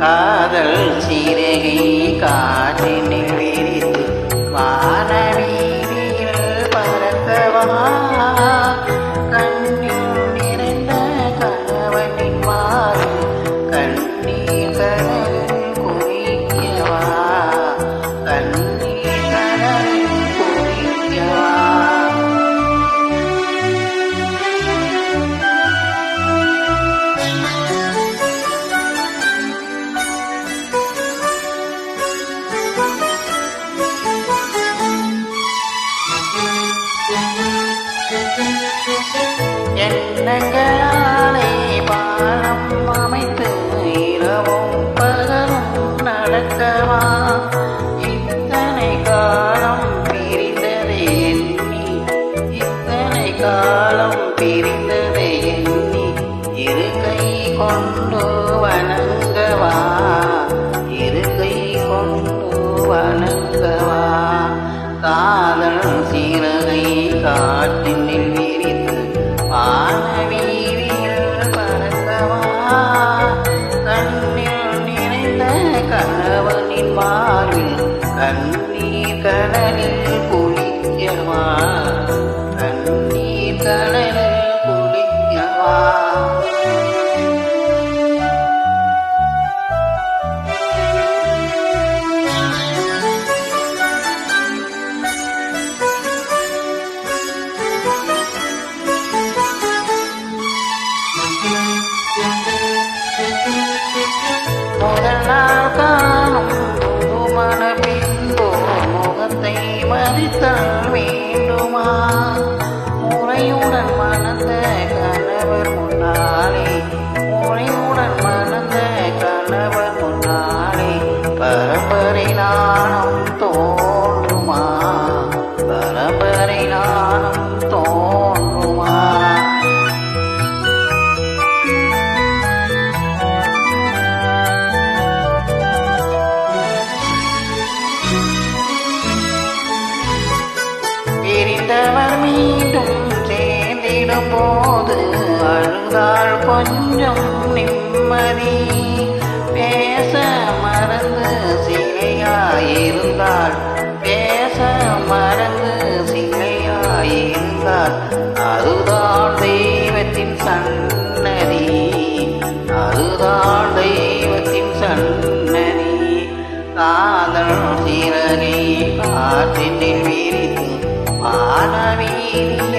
காதல் சீரகை காற்றினில் விரித்து வானவீதியில் பறக்கவா கண்ணில் நிறைந்த கணவனின் மாறு கண்ணீர் கடலில் குளிக்கவா கண்ணீர் கடலில் குளிக்கவா எண்ணங்களாலே பாலம் அமைத்து இரவும் பகலும் நடக்கவா இத்தனை காலம் பிரிந்ததை எண்ணி இத்தனை காலம் பிரிந்ததை எண்ணி இரு கை கொண்டு வணங்கவா இரு கை கொண்டு வணங்கவா காதல் சீரகை காற்றினில் விரித்து வானவீதியில் பறக்கவா கண்ணில் நிறைந்த கணவனின் மார்பில் கண்ணீர் கடலில் குளிக்கவா கண்ணீர் கடலில் குளிக்கவா முதல் நாள் காணும் புதுமண பின்போ முகத்தை மதித்தல் வேண்டுமா முறையுடன் மணந்த கணவர் முன்னாலே முறையுடன் மணந்த கணவர் முன்னாலே பரம்பரை நாணம் தோன்றுமா பரம்பரை நாணம் தோன்றுமா பிரிந்தவர் மீண்டும் சேர்ந்திடும் போது அழுதாள் கொஞ்சம் நிம்மதி பேச மறந்து சிலையாயிருந்தாள் பேச மறந்து சிலையாயிருந்தாள் அதுதான் தெய்வத்தின் சன்னதி அதுதான் தெய்வத்தின் சன்னதி காதல் சீரகை காற்றினில் விரித்து வானவீதி